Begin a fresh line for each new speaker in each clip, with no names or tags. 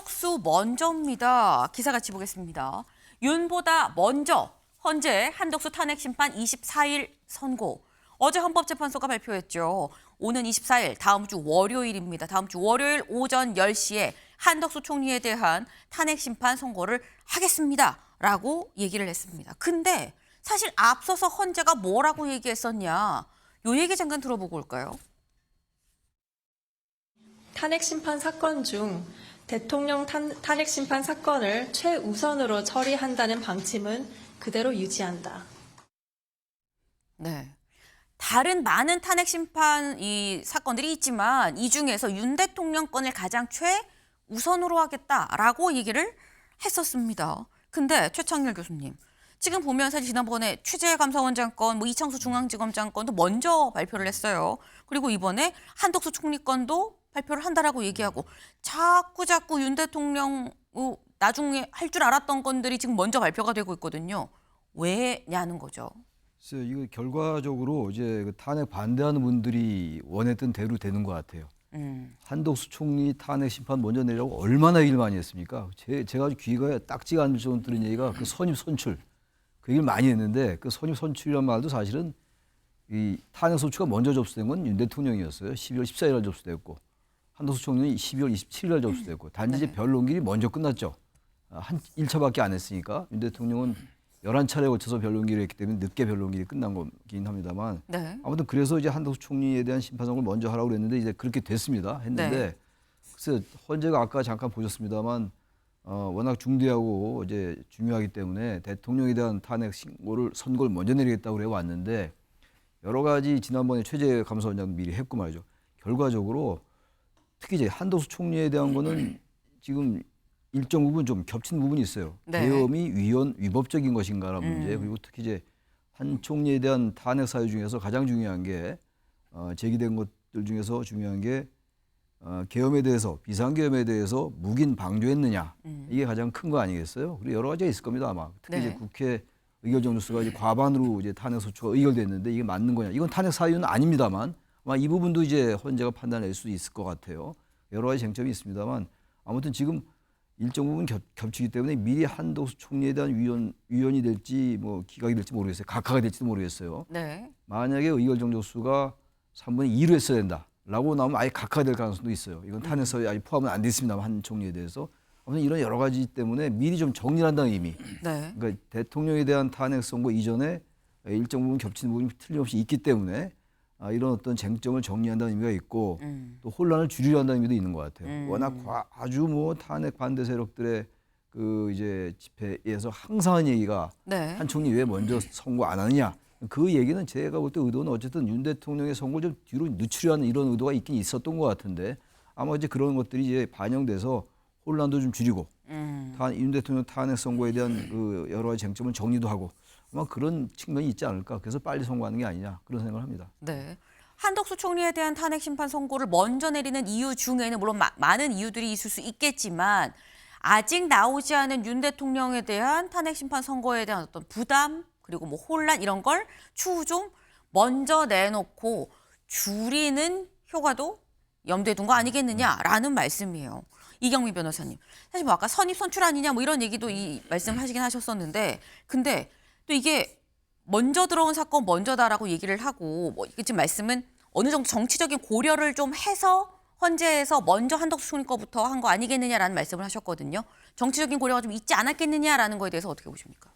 한덕수 먼저입니다. 기사 같이 보겠습니다. 윤보다 먼저 헌재 한덕수 탄핵 심판 24일 선고. 어제 헌법재판소가 발표했죠. 오는 24일 다음 주 월요일입니다. 다음 주 월요일 오전 10시에 한덕수 총리에 대한 탄핵 심판 선고를 하겠습니다라고 얘기를 했습니다. 근데 사실 앞서서 헌재가 뭐라고 얘기했었냐? 요 얘기 잠깐 들어보고 올까요?
탄핵 심판 사건 중 대통령 탄핵 심판 사건을 최우선으로 처리한다는 방침은 그대로 유지한다.
네. 다른 많은 탄핵 심판 이 사건들이 있지만 이 중에서 윤 대통령 건을 가장 최우선으로 하겠다라고 얘기를 했었습니다. 근데 최창렬 교수님, 지금 보면 사실 지난번에 취재감사원장 건, 이창수 중앙지검장 건도 먼저 발표를 했어요. 그리고 이번에 한덕수 총리 건도 발표를 한다라고 얘기하고 자꾸 윤 대통령 나중에 할 줄 알았던 건들이 지금 먼저 발표가 되고 있거든요. 왜냐는 거죠.
글쎄요, 이거 결과적으로 이제 그 탄핵 반대하는 분들이 원했던 대로 되는 것 같아요. 한덕수 총리 탄핵 심판 먼저 내라고 얼마나 얘기를 많이 했습니까? 제가 아주 귀가 딱지가 않을 정도 들은 얘기가 그 선입 선출. 그 얘기를 많이 했는데 그 선입 선출이란 말도 사실은 이 탄핵 소추가 먼저 접수된 건 윤 대통령이었어요. 12월 14일 날 접수됐고 한덕수 총리는 12월 27일 날 접수됐고 단지 이제 변론길이 먼저 끝났죠. 한 1차밖에 안 했으니까 윤 대통령은 11차례에 걸쳐서 변론기를 했기 때문에 늦게 변론기이 끝난 거긴 합니다만
네.
아무튼 그래서 이제 한덕수 총리에 대한 심판 선고를 먼저 하라고 그랬는데 이제 그렇게 됐습니다. 했는데
네.
글쎄 헌재가 아까 잠깐 보셨습니다만 워낙 중대하고 이제 중요하기 때문에 대통령에 대한 탄핵 선고를 먼저 내리겠다고 그래 왔는데 여러 가지 지난번에 최재 감사원장 미리 했고 말이죠. 결과적으로 특히 이제 한덕수 총리에 대한 거는 지금 일정 부분 좀 겹친 부분이 있어요.
네.
계엄이 위법적인 것인가라는 문제, 그리고 특히 이제 한 총리에 대한 탄핵 사유 중에서 가장 중요한 게 제기된 것들 중에서 중요한 게 계엄에 대해서 비상계엄에 대해서 묵인 방조했느냐, 이게 가장 큰 거 아니겠어요? 그리고 여러 가지가 있을 겁니다 아마. 특히
네.
이제 국회 의결 정도수가 이제 과반으로 이제 탄핵 소추가 의결됐는데 이게 맞는 거냐? 이건 탄핵 사유는 아닙니다만 아마 이 부분도 이제 헌재가 판단할 수 있을 것 같아요. 여러 가지 쟁점이 있습니다만 아무튼 지금 일정 부분 겹치기 때문에 미리 한덕수 총리에 대한 위원이 될지 기각이 될지 모르겠어요. 각하가 될지도 모르겠어요.
네.
만약에 의결 정도수가 3분의 2로 했어야 된다라고 나오면 아예 각하가 될 가능성도 있어요. 이건 탄핵 사유에 아직 포함은 안 됐습니다만 한 총리에 대해서. 아무튼 이런 여러 가지 때문에 미리 좀 정리를 한다는 의미.
네.
그러니까 대통령에 대한 탄핵 선고 이전에 일정 부분 겹치는 부분이 틀림없이 있기 때문에 이런 어떤 쟁점을 정리한다는 의미가 있고 또 혼란을 줄이려 한다는 의미도 있는 것 같아요. 워낙 아주 탄핵 반대 세력들의 그 이제 집회에서 항상 한 얘기가
네.
한 총리 왜 먼저 선고 안 하느냐. 그 얘기는 제가 볼 때 의도는 어쨌든 윤 대통령의 선고를 좀 뒤로 늦추려는 이런 의도가 있긴 있었던 것 같은데 아마 이제 그런 것들이 이제 반영돼서 혼란도 좀 줄이고 윤 대통령 탄핵 선고에 대한 그 여러 가지 쟁점을 정리도 하고 아마 그런 측면이 있지 않을까. 그래서 빨리 선고하는 게 아니냐 그런 생각을 합니다.
네. 한덕수 총리에 대한 탄핵 심판 선고를 먼저 내리는 이유 중에는 물론 많은 이유들이 있을 수 있겠지만 아직 나오지 않은 윤 대통령에 대한 탄핵 심판 선고에 대한 어떤 부담 그리고 혼란 이런 걸 추후 좀 먼저 내놓고 줄이는 효과도 염두에 둔 거 아니겠느냐라는 말씀이에요. 이경미 변호사님. 사실 아까 선입 선출 아니냐 이런 얘기도 말씀하시긴 하셨었는데 근데 또 이게 먼저 들어온 사건 먼저다라고 얘기를 하고 지금 말씀은 어느 정도 정치적인 고려를 좀 해서 헌재에서 먼저 한덕수 총리 거부터 한 거 아니겠느냐라는 말씀을 하셨거든요. 정치적인 고려가 좀 있지 않았겠느냐라는 거에 대해서 어떻게 보십니까?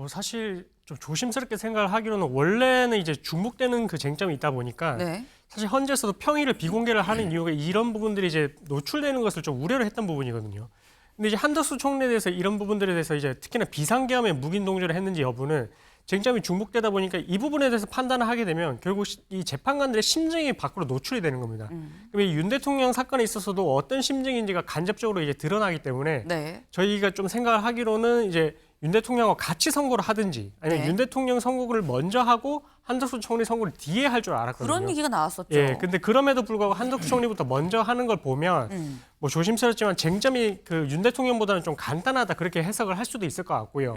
사실 좀 조심스럽게 생각을 하기로는 원래는 이제 중복되는 그 쟁점이 있다 보니까
네.
사실 헌재에서도 평일을 비공개를 하는 이유가 이런 부분들이 이제 노출되는 것을 좀 우려를 했던 부분이거든요. 근데 이제 한덕수 총리에 대해서 이런 부분들에 대해서 이제 특히나 비상계엄에 묵인 동조를 했는지 여부는 쟁점이 중복되다 보니까 이 부분에 대해서 판단을 하게 되면 결국 이 재판관들의 심증이 밖으로 노출이 되는 겁니다. 그럼 윤 대통령 사건에 있어서도 어떤 심증인지가 간접적으로 이제 드러나기 때문에
네.
저희가 좀 생각을 하기로는 이제 윤 대통령과 같이 선고를 하든지 아니면
네.
윤 대통령 선고를 먼저 하고 한덕수 총리 선고를 뒤에 할 줄 알았거든요.
그런 얘기가 나왔었죠.
예, 근데 그럼에도 불구하고 한덕수 총리부터 먼저 하는 걸 보면 조심스럽지만 쟁점이 그 윤 대통령보다는 좀 간단하다 그렇게 해석을 할 수도 있을 것 같고요.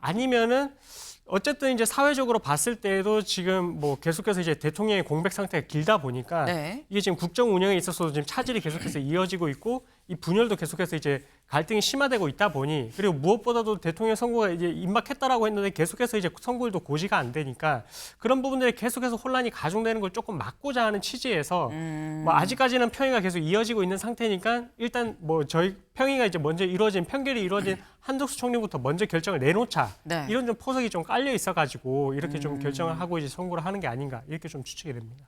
아니면은 어쨌든 이제 사회적으로 봤을 때에도 지금 계속해서 이제 대통령의 공백 상태가 길다 보니까
네.
이게 지금 국정 운영에 있어서도 지금 차질이 계속해서 이어지고 있고 이 분열도 계속해서 이제 갈등이 심화되고 있다 보니 그리고 무엇보다도 대통령 선거가 이제 임박했다라고 했는데 계속해서 이제 선거일도 고지가 안 되니까 그런 부분들이 계속해서 혼란이 가중되는 걸 조금 막고자 하는 취지에서 뭐 아직까지는 평의가 계속 이어지고 있는 상태니까 일단 뭐 저희 평의가 이제 먼저 이루어진 판결이 이루어진 한덕수 총리부터 먼저 결정을 내놓자
네.
이런 좀 포석이 좀 깔려 있어가지고 이렇게 좀 결정을 하고 이제 선고를 하는 게 아닌가 이렇게 좀 추측이 됩니다.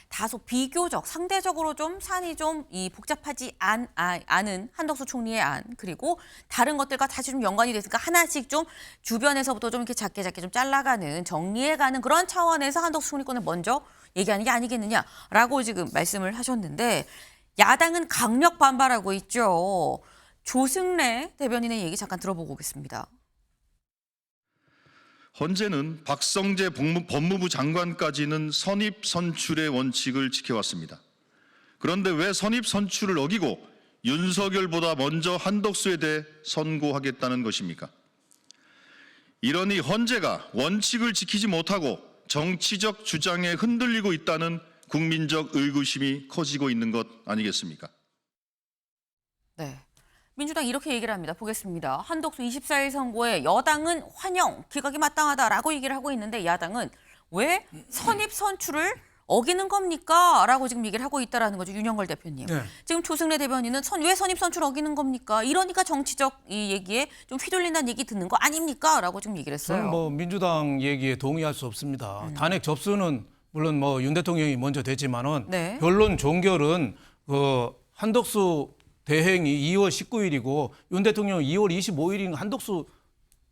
다소 비교적 상대적으로 좀 사안이 좀 이 복잡하지 않은 한덕수 총리의 안 그리고 다른 것들과 다시 좀 연관이 됐으니까 하나씩 좀 주변에서부터 좀 이렇게 작게 좀 잘라가는 정리해가는 그런 차원에서 한덕수 총리권을 먼저 얘기하는 게 아니겠느냐라고 지금 말씀을 하셨는데 야당은 강력 반발하고 있죠. 조승래 대변인의 얘기 잠깐 들어보고 오겠습니다.
헌재는 박성재 법무부 장관까지는 선입 선출의 원칙을 지켜왔습니다. 그런데 왜 선입 선출을 어기고 윤석열보다 먼저 한덕수에 대해 선고하겠다는 것입니까? 이러니 헌재가 원칙을 지키지 못하고 정치적 주장에 흔들리고 있다는 국민적 의구심이 커지고 있는 것 아니겠습니까?
네. 민주당 이렇게 얘기를 합니다. 보겠습니다. 한덕수 24일 선고에 여당은 환영, 기각이 마땅하다라고 얘기를 하고 있는데 야당은 왜 선입 선출을 어기는 겁니까? 라고 지금 얘기를 하고 있다라는 거죠. 윤영걸 대표님.
네.
지금 조승래 대변인은 왜 선입 선출 어기는 겁니까? 이러니까 정치적 이 얘기에 좀 휘둘린다는 얘기 듣는 거 아닙니까? 라고 지금 얘기를 했어요.
저는 뭐 민주당 얘기에 동의할 수 없습니다. 탄핵 접수는 물론 뭐 윤 대통령이 먼저 됐지만은
네.
변론 종결은 그 한덕수 대행이 2월 19일이고 윤 대통령은 2월 25일인 한덕수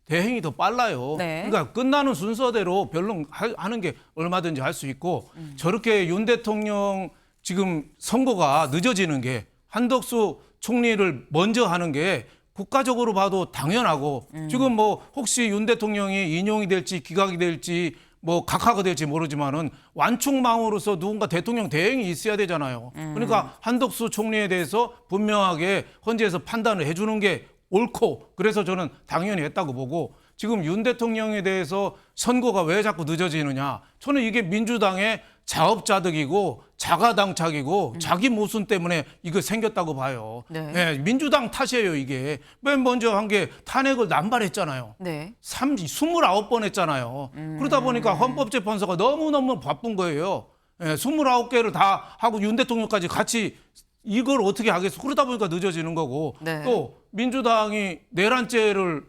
대행이 더 빨라요.
네.
그러니까 끝나는 순서대로 변론하는 게 얼마든지 할 수 있고 저렇게 윤 대통령 지금 선거가 늦어지는 게 한덕수 총리를 먼저 하는 게 국가적으로 봐도 당연하고 지금 뭐 혹시 윤 대통령이 인용이 될지 기각이 될지 뭐 각하가 될지 모르지만은 완충망으로서 누군가 대통령 대행이 있어야 되잖아요. 그러니까 한덕수 총리에 대해서 분명하게 헌재에서 판단을 해주는 게 옳고 그래서 저는 당연히 했다고 보고 지금 윤 대통령에 대해서 선고가 왜 자꾸 늦어지느냐. 저는 이게 민주당의 자업자득이고 자가당착이고 자기 모순 때문에 이거 생겼다고 봐요.
네.
네, 민주당 탓이에요 이게. 맨 먼저 한 게 탄핵을 남발했잖아요.
네.
29번 했잖아요. 그러다 보니까 헌법재판소가 너무너무 바쁜 거예요. 예, 29개를 다 하고 윤 대통령까지 같이 이걸 어떻게 하겠어. 그러다 보니까 늦어지는 거고.
네.
또 민주당이 내란죄를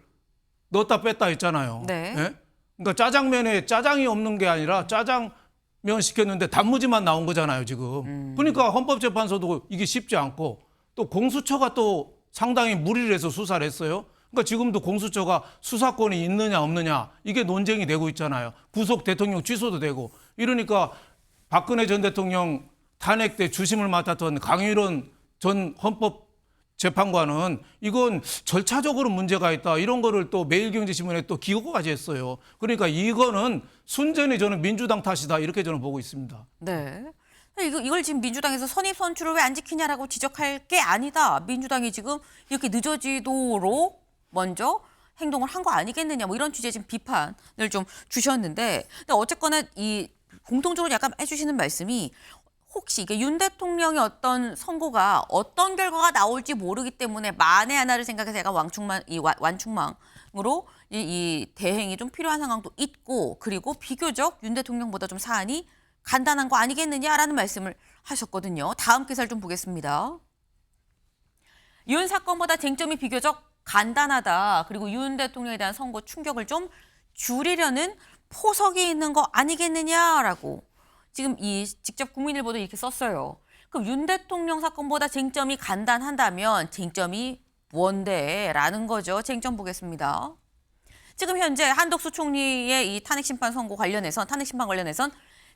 넣었다 뺐다 했잖아요.
네.
예? 그러니까 짜장면에 짜장이 없는 게 아니라 짜장면 시켰는데 단무지만 나온 거잖아요, 지금. 그러니까 헌법재판소도 이게 쉽지 않고 또 공수처가 또 상당히 무리를 해서 수사를 했어요. 그러니까 지금도 공수처가 수사권이 있느냐 없느냐 이게 논쟁이 되고 있잖아요. 구속 대통령 취소도 되고 이러니까 박근혜 전 대통령 탄핵 때 주심을 맡았던 강일원 전 헌법재판관은 이건 절차적으로 문제가 있다. 이런 거를 또 매일경제신문에 또 기고까지 했어요. 그러니까 이거는 순전히 저는 민주당 탓이다. 이렇게 저는 보고 있습니다.
네. 이걸 지금 민주당에서 선입 선출을 왜 안 지키냐라고 지적할 게 아니다. 민주당이 지금 이렇게 늦어지도록 먼저 행동을 한 거 아니겠느냐. 뭐 이런 취지의 지금 비판을 좀 주셨는데, 근데 어쨌거나 이 공통적으로 약간 해주시는 말씀이 혹시 이게 윤 대통령의 어떤 선고가 어떤 결과가 나올지 모르기 때문에 만에 하나를 생각해서 약간 완충망으로 이 대행이 좀 필요한 상황도 있고 그리고 비교적 윤 대통령보다 좀 사안이 간단한 거 아니겠느냐라는 말씀을 하셨거든요. 다음 기사를 좀 보겠습니다. 윤 사건보다 쟁점이 비교적 간단하다. 그리고 윤 대통령에 대한 선고 충격을 좀 줄이려는 포석이 있는 거 아니겠느냐라고 지금 이 직접 국민일보도 이렇게 썼어요. 그럼 윤 대통령 사건보다 쟁점이 간단한다면 쟁점이 뭔데? 라는 거죠. 쟁점 보겠습니다. 지금 현재 한덕수 총리의 이 탄핵 심판 관련해선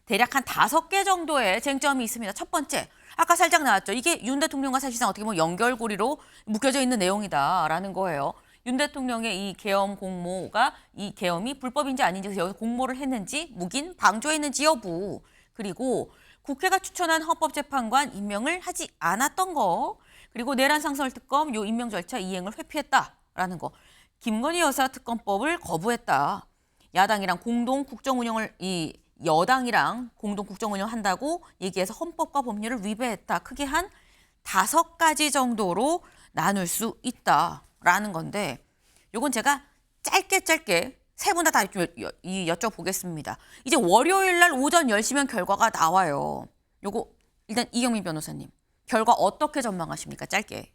대략 한 5개 정도의 쟁점이 있습니다. 첫 번째, 아까 살짝 나왔죠. 이게 윤 대통령과 사실상 어떻게 보면 연결고리로 묶여져 있는 내용이다라는 거예요. 윤 대통령의 이 계엄 공모가 이 계엄이 불법인지 아닌지 여기서 공모를 했는지 묵인, 방조했는지 여부 그리고 국회가 추천한 헌법재판관 임명을 하지 않았던 거 그리고 내란 상설 특검 요 임명 절차 이행을 회피했다라는 거 김건희 여사 특검법을 거부했다. 여당이랑 공동 국정운영을 한다고 얘기해서 헌법과 법률을 위배했다. 크게 한 5가지 정도로 나눌 수 있다라는 건데 요건 제가 짧게 세 분 다 여쭤보겠습니다. 이제 월요일 날 오전 10시면 결과가 나와요. 요거 일단 이경민 변호사님 결과 어떻게 전망하십니까? 짧게.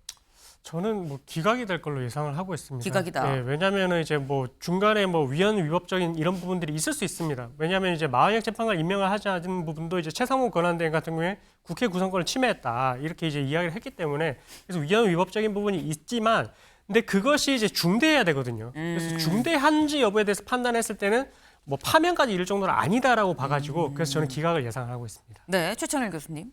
저는 뭐 기각이 될 걸로 예상을 하고 있습니다.
기각이다.
네, 왜냐하면 이제 뭐 중간에 뭐 위헌 위법적인 이런 부분들이 있을 수 있습니다. 왜냐하면 이제 마흔형 재판관 임명을 하지 않은 부분도 이제 최상무 권한대행 같은 경우에 국회 구성권을 침해했다 이렇게 이제 이야기를 했기 때문에 그래서 위헌 위법적인 부분이 있지만 근데 그것이 이제 중대해야 되거든요. 그래서 중대한지 여부에 대해서 판단했을 때는 뭐 파면까지 이를 정도는 아니다라고 봐가지고 그래서 저는 기각을 예상하고 있습니다.
네, 최천일 교수님.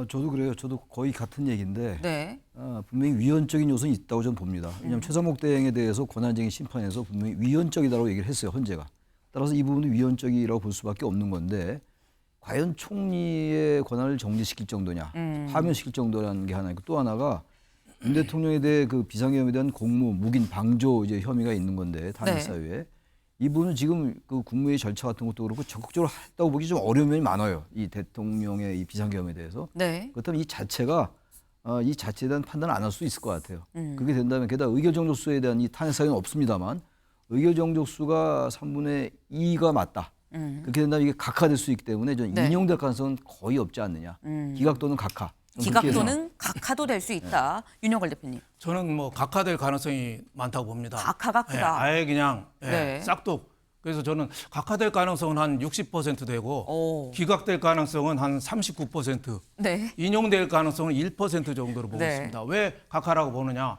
저도 그래요. 저도 거의 같은 얘기인데
네.
분명히 위헌적인 요소는 있다고 저는 봅니다. 왜냐하면 최상목 대행에 대해서 권한쟁의 심판에서 분명히 위헌적이다라고 얘기를 했어요. 헌재가. 따라서 이 부분은 위헌적이라고 볼 수밖에 없는 건데 과연 총리의 권한을 정지시킬 정도냐, 파면시킬 정도라는 게 하나 있고 또 하나가 윤 대통령에 대해 그 비상계엄에 대한 공무, 묵인, 방조 이제 혐의가 있는 건데 탄핵
네.
사유에 이 부분은 지금 그 국무회의 절차 같은 것도 그렇고 적극적으로 했다고 보기 좀 어려운 면이 많아요. 이 대통령의 이 비상계엄에 대해서.
네.
그렇다면 이 자체가 이 자체에 대한 판단을 안 할 수 있을 것 같아요. 그렇게 된다면 게다가 의결정족수에 대한 이 탄핵 사유는 없습니다만 의결정족수가 3분의 2가 맞다. 그렇게 된다면 이게 각하될 수 있기 때문에 저는
네.
인용될 가능성은 거의 없지 않느냐. 기각 또는 각하.
기각
그렇게 해서
또는 각하도 될 수 있다. 윤영걸 대표님.
저는 뭐 각하될 가능성이 많다고 봅니다.
각하가 크다.
예, 아예 그냥
네.
싹둑. 그래서 저는 각하될 가능성은 한 60% 되고
오.
기각될 가능성은 한 39%,
네.
인용될 가능성은 1% 정도로 보고
네.
있습니다. 왜 각하라고 보느냐?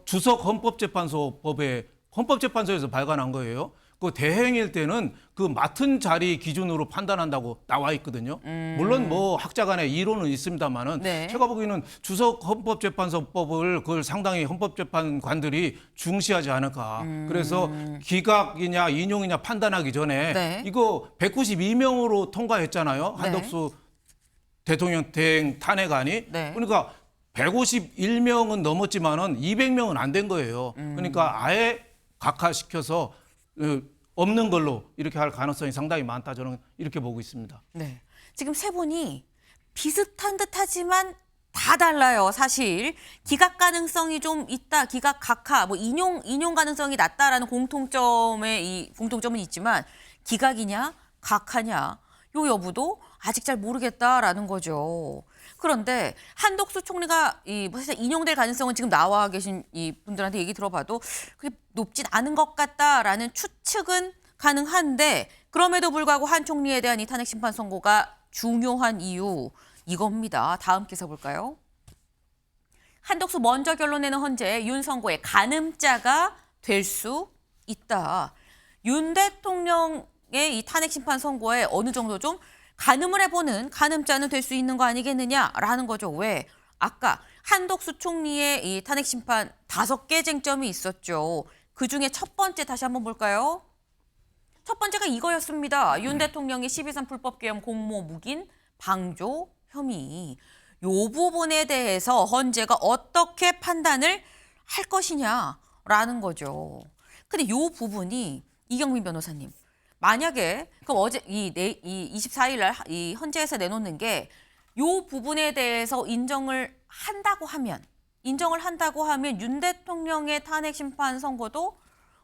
주석 헌법재판소법에 헌법재판소에서 발간한 거예요. 그 대행일 때는 그 맡은 자리 기준으로 판단한다고 나와 있거든요. 물론 뭐 학자 간의 이론은 있습니다만은
네.
제가 보기에는 주석 헌법재판소법을 그걸 상당히 헌법재판관들이 중시하지 않을까. 그래서 기각이냐 인용이냐 판단하기 전에
네.
이거 192명으로 통과했잖아요.
네.
한덕수 대통령 대행 탄핵안이.
네.
그러니까 151명은 넘었지만은 200명은 안 된 거예요. 그러니까 아예 각하시켜서 없는 걸로 이렇게 할 가능성이 상당히 많다. 저는 이렇게 보고 있습니다.
네. 지금 세 분이 비슷한 듯하지만 다 달라요. 사실 기각 가능성이 좀 있다. 기각 각하, 뭐 인용 가능성이 낮다라는 공통점은 있지만 기각이냐 각하냐 요 여부도 아직 잘 모르겠다라는 거죠. 그런데 한덕수 총리가 사실 인용될 가능성은 지금 나와 계신 이 분들한테 얘기 들어봐도 그게 높진 않은 것 같다라는 추측은 가능한데 그럼에도 불구하고 한 총리에 대한 이 탄핵 심판 선고가 중요한 이유 이겁니다. 다음 기사 볼까요? 한덕수 먼저 결론 내는 헌재 윤 선고의 가늠자가 될 수 있다. 윤 대통령의 이 탄핵 심판 선고에 어느 정도 좀 가늠을 해보는 가늠자는 될 수 있는 거 아니겠느냐라는 거죠. 왜? 아까 한덕수 총리의 이 탄핵 심판 5개 쟁점이 있었죠. 그중에 첫 번째 다시 한번 볼까요? 첫 번째가 이거였습니다. 윤 대통령의 12.3 불법계엄 공모 묵인 방조 혐의. 요 부분에 대해서 헌재가 어떻게 판단을 할 것이냐라는 거죠. 근데 요 부분이 이경민 변호사님. 만약에 그럼 어제 이 24일 날 이 헌재에서 내놓는 게 요 부분에 대해서 인정을 한다고 하면 윤 대통령의 탄핵 심판 선고도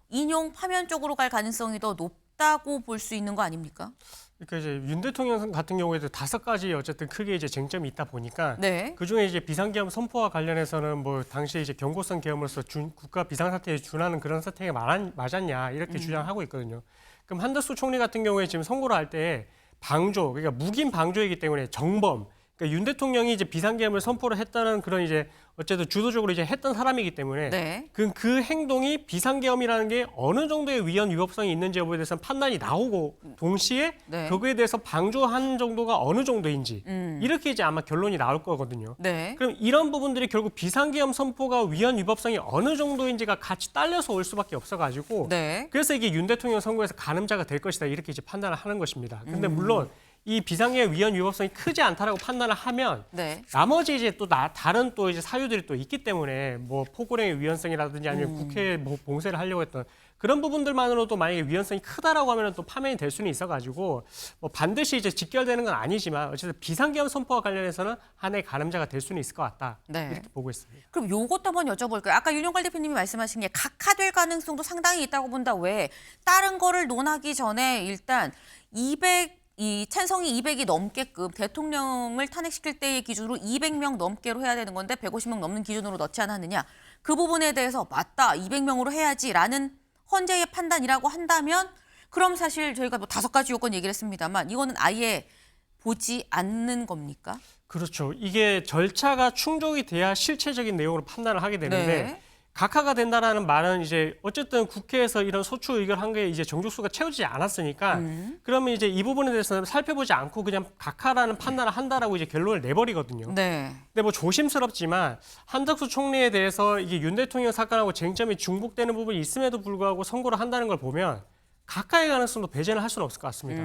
인용 파면 쪽으로 갈 가능성이 더 높다고 볼 수 있는 거 아닙니까?
그러니까 이제 윤 대통령 같은 경우에도 5가지 어쨌든 크게 이제 쟁점이 있다 보니까
네.
그 중에 이제 비상계엄 선포와 관련해서는 뭐 당시에 이제 경고성 계엄으로서 국가 비상사태에 준하는 그런 사태가 맞았냐 이렇게 주장하고 있거든요. 그럼 한덕수 총리 같은 경우에 지금 선고를 할 때 방조, 그러니까 묵인 방조이기 때문에 정범, 그러니까 윤 대통령이 이제 비상계엄을 선포를 했다는 그런 이제 어쨌든 주도적으로 이제 했던 사람이기 때문에
네.
그 행동이 비상계엄이라는 게 어느 정도의 위헌 위법성이 있는지 여부에 대해서는 판단이 나오고 동시에
네.
거기에 대해서 방조한 정도가 어느 정도인지 이렇게 이제 아마 결론이 나올 거거든요.
네.
그럼 이런 부분들이 결국 비상계엄 선포가 위헌 위법성이 어느 정도인지가 같이 딸려서 올 수밖에 없어가지고
네.
그래서 이게 윤 대통령 선거에서 가늠자가 될 것이다 이렇게 이제 판단을 하는 것입니다. 근데 물론 이 비상계엄 위헌 위법성이 크지 않다라고 판단을 하면
네.
나머지 이제 또 다른 또 이제 사유들이 또 있기 때문에 뭐 포고령의 위헌성이라든지 아니면 국회에 뭐 봉쇄를 하려고 했던 그런 부분들만으로도 만약에 위헌성이 크다라고 하면 또 파면이 될 수는 있어가지고 뭐 반드시 이제 직결되는 건 아니지만 어쨌든 비상계엄 선포와 관련해서는 하나의 가늠자가 될 수는 있을 것 같다.
네.
이렇게 보고 있습니다.
그럼 요것도 한번 여쭤볼게요. 아까 윤영걸 대표님이 말씀하신 게 각하될 가능성도 상당히 있다고 본다. 왜? 다른 거를 논하기 전에 일단 이 찬성이 200이 넘게끔 대통령을 탄핵시킬 때의 기준으로 200명 넘게로 해야 되는 건데 150명 넘는 기준으로 넣지 않았느냐. 그 부분에 대해서 맞다. 200명으로 해야지라는 헌재의 판단이라고 한다면 그럼 사실 저희가 뭐 5가지 요건 얘기를 했습니다만 이거는 아예 보지 않는 겁니까?
그렇죠. 이게 절차가 충족이 돼야 실체적인 내용으로 판단을 하게 되는데
네.
각하가 된다라는 말은 이제 어쨌든 국회에서 이런 소추 의결한 게 이제 정족수가 채워지지 않았으니까 그러면 이제 이 부분에 대해서는 살펴보지 않고 그냥 각하라는 판단을 한다라고 이제 결론을 내버리거든요.
네.
근데 뭐 조심스럽지만 한덕수 총리에 대해서 이게 윤 대통령 사건하고 쟁점이 중복되는 부분이 있음에도 불구하고 선고를 한다는 걸 보면 각하의 가능성도 배제는 할 수는 없을 것 같습니다.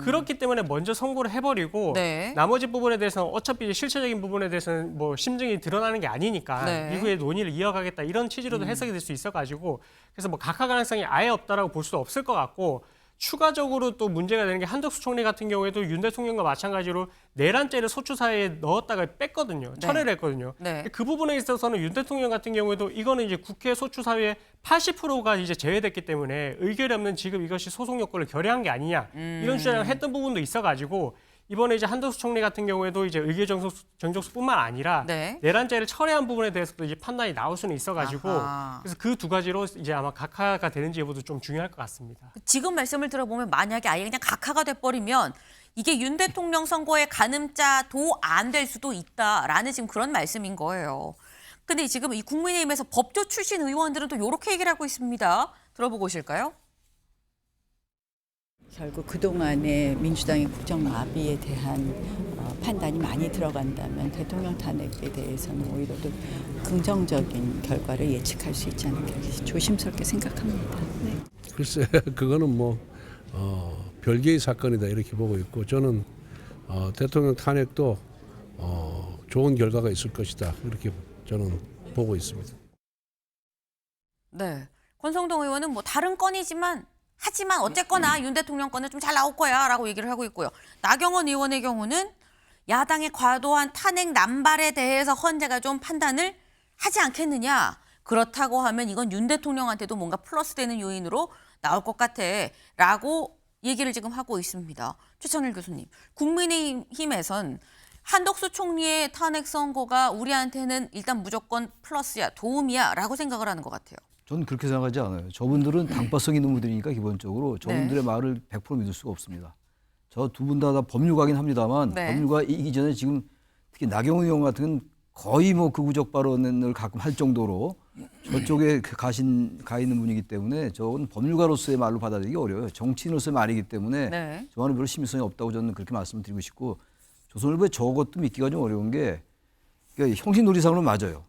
그렇기 때문에 먼저 선고를 해버리고
네.
나머지 부분에 대해서는 어차피 이제 실체적인 부분에 대해서는 뭐 심증이 드러나는 게 아니니까
네.
이후에 논의를 이어가겠다 이런 취지로도 해석이 될 수 있어가지고 그래서 뭐 각하 가능성이 아예 없다라고 볼 수도 없을 것 같고 추가적으로 또 문제가 되는 게 한덕수 총리 같은 경우에도 윤 대통령과 마찬가지로 내란죄를 소추사에 넣었다가 뺐거든요.
네.
철회를 했거든요.
네.
그 부분에 있어서는 윤 대통령 같은 경우에도 이거는 이제 국회 소추사유의 80%가 이제 제외됐기 때문에 의결이 없는 지금 이것이 소송 요건을 결여한 게 아니냐 이런 주장을 했던 부분도 있어가지고 이번에 이제 한덕수 총리 같은 경우에도 이제 의결 정족수뿐만 아니라
네.
내란죄를 철회한 부분에 대해서도 이제 판단이 나올 수는 있어가지고
아하.
그래서 그 두 가지로 이제 아마 각하가 되는지 여부도 좀 중요할 것 같습니다.
지금 말씀을 들어보면 만약에 아예 그냥 각하가 돼버리면 이게 윤 대통령 선거의 가늠자도 안 될 수도 있다라는 지금 그런 말씀인 거예요. 근데 지금 이 국민의힘에서 법조 출신 의원들은 또 이렇게 얘기를 하고 있습니다. 들어보고 오실까요?
결국 그동안의 민주당의 국정마비에 대한 판단이 많이 들어간다면 대통령 탄핵에 대해서는 오히려 더 긍정적인 결과를 예측할 수 있지 않을까 조심스럽게 생각합니다. 네.
글쎄 그거는 뭐 별개의 사건이다 이렇게 보고 있고 저는 대통령 탄핵도 좋은 결과가 있을 것이다 이렇게 저는 보고 있습니다.
네. 권성동 의원은 뭐 다른 건이지만 하지만 어쨌거나 윤 대통령 건은 좀 잘 나올 거야라고 얘기를 하고 있고요. 나경원 의원의 경우는 야당의 과도한 탄핵 남발에 대해서 헌재가 좀 판단을 하지 않겠느냐. 그렇다고 하면 이건 윤 대통령한테도 뭔가 플러스되는 요인으로 나올 것 같아라고 얘기를 지금 하고 있습니다. 최천일 교수님, 국민의힘에선 한덕수 총리의 탄핵 선고가 우리한테는 일단 무조건 플러스야, 도움이야라고 생각을 하는 것 같아요.
저는 그렇게 생각하지 않아요. 저분들은 당파성 있는 분들이니까 기본적으로 저분들의 말을 100% 믿을 수가 없습니다. 저 두 분 다 법률가긴 합니다만
네.
법률가 이전에 지금 특히 나경원 의원 같은 건 거의 뭐 극우적 발언을 가끔 할 정도로 저쪽에 가 있는 분이기 때문에 저건 법률가로서의 말로 받아들이기 어려워요. 정치인으로서의 말이기 때문에
네.
저와는 별로 신빙성이 없다고 저는 그렇게 말씀을 드리고 싶고 조선일보에 저것도 믿기가 좀 어려운 게 그러니까 형식놀이상으로 맞아요.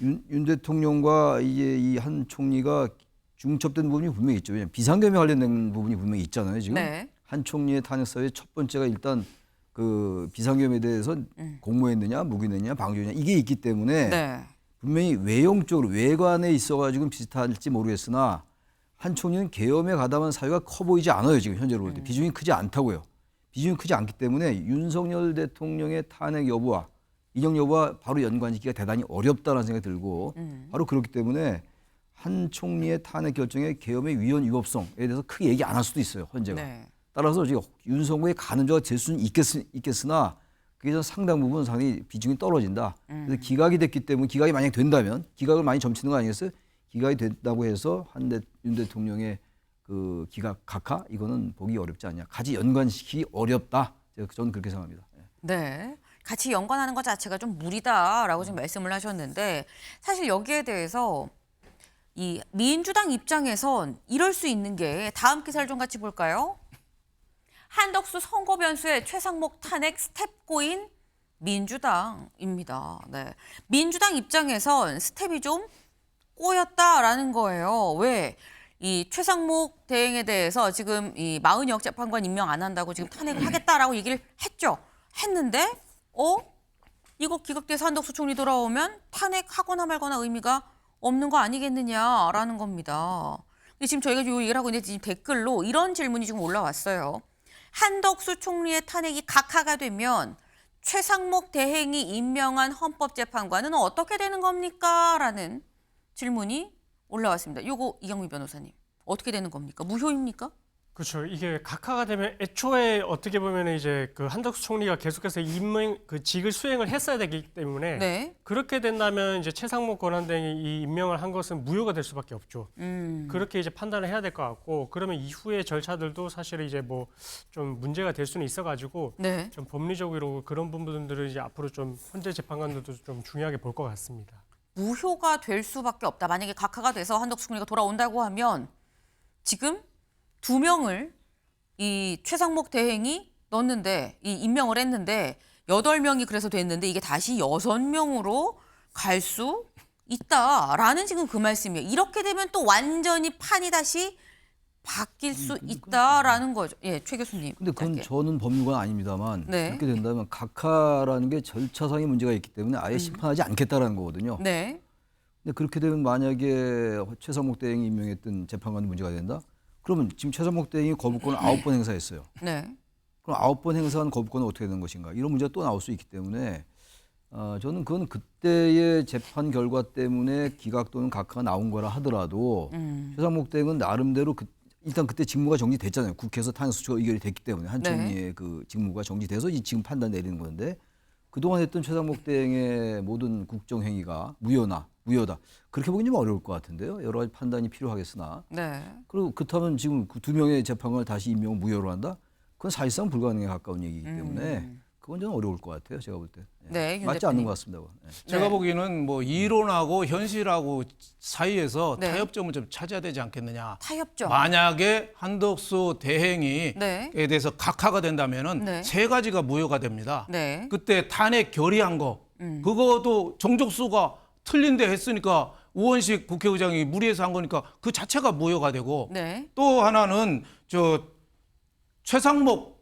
윤 대통령과 이제 이 한 총리가 중첩된 부분이 분명히 있죠. 왜냐하면 비상계엄에 관련된 부분이 분명히 있잖아요. 지금
네.
한 총리의 탄핵 사유의 첫 번째가 일단 그 비상계엄에 대해서 공모했느냐, 무기했느냐, 방조했느냐 이게 있기 때문에
네.
분명히 외형적으로 외관에 있어가지고 비슷할지 모르겠으나 한 총리는 계엄에 가담한 사유가 커 보이지 않아요. 지금 현재로 볼 때 비중이 크지 않다고요. 비중이 크지 않기 때문에 윤석열 대통령의 탄핵 여부와 이정 여부와 바로 연관짓기가 대단히 어렵다는 생각이 들고 바로 그렇기 때문에 한 총리의 탄핵 결정의 계엄의 위헌 위법성에 대해서 크게 얘기 안 할 수도 있어요. 헌재가.
네.
따라서 지금 윤석열의 가늠자가 될 수는 있겠으나 그게 전 상당 부분 상당히 비중이 떨어진다. 그래서 기각이 됐기 때문에 기각이 만약 된다면 기각을 많이 점치는 거 아니겠어요? 기각이 된다고 해서 윤 대통령의 그 기각 각하 이거는 보기 어렵지 않냐. 같이 연관시키기 어렵다. 저는 그렇게 생각합니다.
네. 같이 연관하는 것 자체가 좀 무리다라고 지금 말씀을 하셨는데 사실 여기에 대해서 이 민주당 입장에선 이럴 수 있는 게 다음 기사를 좀 같이 볼까요? 한덕수 선거 변수의 최상목 탄핵 스텝9인 민주당입니다. 네. 민주당 입장에선 스텝이 좀 꼬였다라는 거예요. 왜? 이 최상목 대행에 대해서 지금 이 마은혁 재판관 임명 안 한다고 지금 탄핵을 하겠다라고 얘기를 했죠. 했는데 이거 기각돼서 한덕수 총리 돌아오면 탄핵하거나 말거나 의미가 없는 거 아니겠느냐라는 겁니다. 근데 지금 저희가 이 얘기를 하고 있는데 지금 댓글로 이런 질문이 지금 올라왔어요. 한덕수 총리의 탄핵이 각하가 되면 최상목 대행이 임명한 헌법재판관은 어떻게 되는 겁니까? 라는 질문이 올라왔습니다. 요거 이경미 변호사님 어떻게 되는 겁니까? 무효입니까?
그렇죠. 이게 각하가 되면 애초에 어떻게 보면 이제 그 한덕수 총리가 계속해서 그 직을 수행을 했어야 되기 때문에
네.
그렇게 된다면 이제 최상목 권한대행이 이 임명을 한 것은 무효가 될 수밖에 없죠. 그렇게 이제 판단을 해야 될 것 같고 그러면 이후의 절차들도 사실 이제 뭐 좀 문제가 될 수는 있어가지고
네.
좀 법리적으로 그런 부분들을 이제 앞으로 좀 헌재 재판관들도 좀 중요하게 볼 것 같습니다.
무효가 될 수밖에 없다. 만약에 각하가 돼서 한덕수 총리가 돌아온다고 하면 지금 2명을 이 최상목 대행이 넣었는데 이 임명을 했는데 8명이 그래서 됐는데 이게 다시 6명으로 갈 수 있다라는 지금 그 말씀이에요. 이렇게 되면 또 완전히 판이 다시 바뀔 수 있다라는 거죠. 예, 최 교수님.
근데 그건
짧게.
저는 법률가는 아닙니다만
네.
그렇게 된다면 각하라는 게 절차상의 문제가 있기 때문에 아예 심판하지 않겠다라는 거거든요.
네.
근데 그렇게 되면 만약에 최상목 대행이 임명했던 재판관이 문제가 된다? 그러면 지금 최상목 대행이 거부권을 9번 행사했어요.
네.
그럼 9번 행사한 거부권은 어떻게 되는 것인가? 이런 문제가 또 나올 수 있기 때문에 저는 그건 그때의 재판 결과 때문에 기각 또는 각하가 나온 거라 하더라도 최상목 대행은 나름대로 일단 그때 직무가 정지됐잖아요. 국회에서 탄핵 소추가 의결이 됐기 때문에 한
네.
총리의 그 직무가 정지돼서 지금 판단 내리는 건데 그동안 했던 최상목 대행의 모든 국정 행위가 무효다. 그렇게 보기는 좀 어려울 것 같은데요. 여러 가지 판단이 필요하겠으나.
네.
그리고 그렇다면 지금 그 2명의 재판관을 다시 임명을 무효로 한다? 그건 사실상 불가능에 가까운 얘기이기 때문에 그건 좀 어려울 것 같아요. 제가 볼 때.
네, 윤
맞지
대표님.
않는 것 같습니다. 그건. 네.
제가
네.
보기에는 뭐 이론하고 현실하고 사이에서
네.
타협점을 좀 찾아야 되지 않겠느냐.
타협점.
만약에 한덕수 대행이
네.
에 대해서 각하가 된다면은
네.
3가지가 무효가 됩니다.
네.
그때 탄핵 결의한 거 그것도 정족수가 틀린데 했으니까 우원식 국회의장이 무리해서 한 거니까 그 자체가 무효가 되고
네.
또 하나는 최상목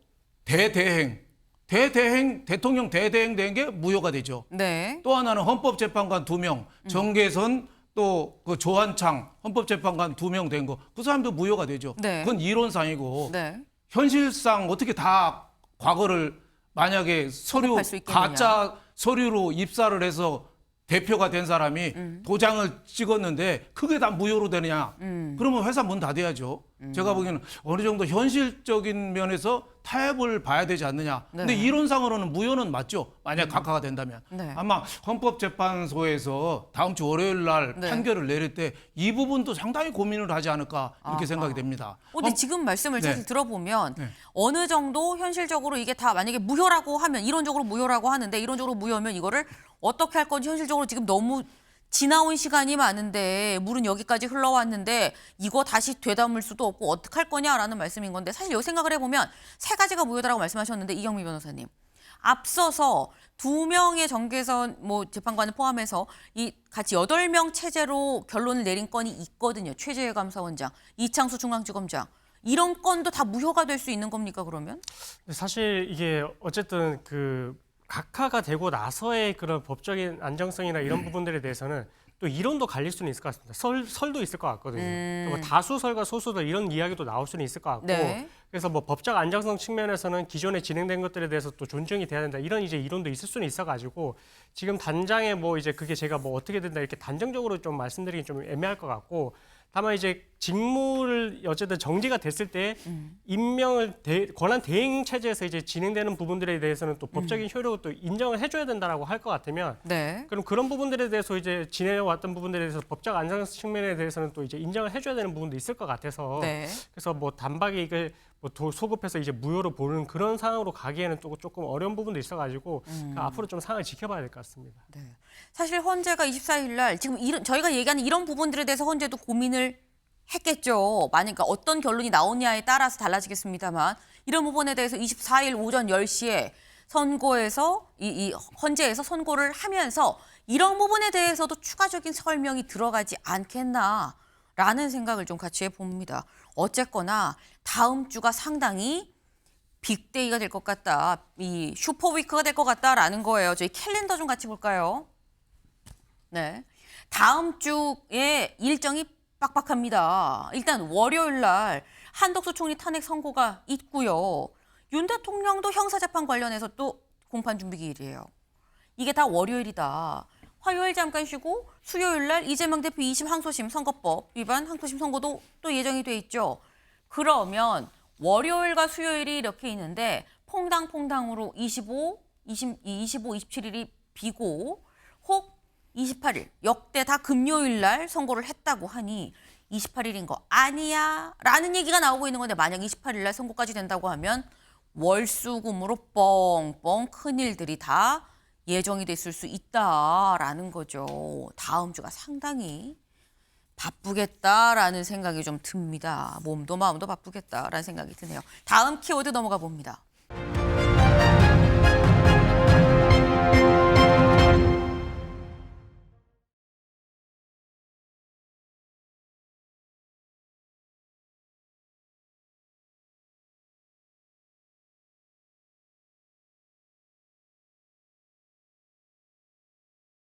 대통령 대대행 된 게 무효가 되죠.
네.
또 하나는 헌법재판관 2명, 정계선 또 그 조한창 헌법재판관 2명 된 거, 그 사람도 무효가 되죠.
네.
그건 이론상이고
네.
현실상 어떻게 다 과거를 만약에 서류
소급할 수 있겠느냐.
가짜 서류로 입사를 해서 대표가 된 사람이 도장을 찍었는데 그게 다 무효로 되느냐? 그러면 회사 문 닫아야죠. 제가 보기에는 어느 정도 현실적인 면에서 타협을 봐야 되지 않느냐. 근데
네.
이론상으로는 무효는 맞죠. 만약 각하가 된다면.
네.
아마 헌법재판소에서 다음 주 월요일 날
네.
판결을 내릴 때 이 부분도 상당히 고민을 하지 않을까 이렇게 생각이 됩니다.
근데 지금 말씀을
네.
사실 들어보면
네.
어느 정도 현실적으로 이게 다 만약에 무효라고 하면 이론적으로 무효라고 하는데 이론적으로 무효면 이거를 어떻게 할 건지 현실적으로 지금 너무 지나온 시간이 많은데 물은 여기까지 흘러왔는데 이거 다시 되담을 수도 없고 어떡할 거냐라는 말씀인 건데 사실 여기 생각을 해보면 3가지가 무효다라고 말씀하셨는데 이경미 변호사님 앞서서 2명의 정계선 재판관을 포함해서 이 같이 8명 체제로 결론을 내린 건이 있거든요. 최재해 감사원장, 이창수 중앙지검장 이런 건도 다 무효가 될 수 있는 겁니까 그러면?
사실 이게 어쨌든 그 각하가 되고 나서의 그런 법적인 안정성이나 이런 부분들에 대해서는 또 이론도 갈릴 수는 있을 것 같습니다. 설도 있을 것 같거든요. 뭐 다수설과 소수설 이런 이야기도 나올 수는 있을 것 같고
네.
그래서 뭐 법적 안정성 측면에서는 기존에 진행된 것들에 대해서 또 존중이 돼야 된다 이런 이제 이론도 있을 수는 있어가지고 지금 단장에 뭐 이제 그게 제가 뭐 어떻게 된다 이렇게 단정적으로 좀 말씀드리기 좀 애매할 것 같고 다만 이제 직무를 어쨌든 정지가 됐을 때 임명을 권한 대행 체제에서 이제 진행되는 부분들에 대해서는 또 법적인 효력을 또 인정을 해줘야 된다라고 할 것 같으면
네.
그럼 그런 부분들에 대해서 이제 지내왔던 부분들에 대해서 법적 안정성 측면에 대해서는 또 이제 인정을 해줘야 되는 부분도 있을 것 같아서
네.
그래서 뭐 단박에 이걸 뭐 소급해서 이제 무효로 보는 그런 상황으로 가기에는 또 조금 어려운 부분도 있어가지고 앞으로 좀 상황을 지켜봐야 될 것 같습니다.
네. 사실 헌재가 24일 날 지금 저희가 얘기하는 이런 부분들에 대해서 헌재도 고민을 했겠죠. 그러니까 어떤 결론이 나오냐에 따라서 달라지겠습니다만 이런 부분에 대해서 24일 오전 10시에 선고에서 이 헌재에서 선고를 하면서 이런 부분에 대해서도 추가적인 설명이 들어가지 않겠나. 라는 생각을 좀 같이 해봅니다. 어쨌거나 다음 주가 상당히 빅데이가 될 것 같다. 이 슈퍼위크가 될 것 같다라는 거예요. 저희 캘린더 좀 같이 볼까요? 네. 다음 주에 일정이 빡빡합니다. 일단 월요일 날 한덕수 총리 탄핵 선고가 있고요. 윤 대통령도 형사재판 관련해서 또 공판 준비 기일이에요. 이게 다 월요일이다. 화요일 잠깐 쉬고 수요일 날 이재명 대표 2심 항소심 선거법 위반 항소심 선고도 또 예정이 돼 있죠. 그러면 월요일과 수요일이 이렇게 있는데 퐁당퐁당으로 25, 27일이 비고 혹 28일 역대 다 금요일 날 선고를 했다고 하니 28일인 거 아니야 라는 얘기가 나오고 있는 건데 만약 28일 날 선고까지 된다고 하면 월수금으로 뻥뻥 큰일들이 다 예정이 됐을 수 있다라는 거죠. 다음 주가 상당히 바쁘겠다라는 생각이 좀 듭니다. 몸도 마음도 바쁘겠다라는 생각이 드네요. 다음 키워드 넘어가 봅니다.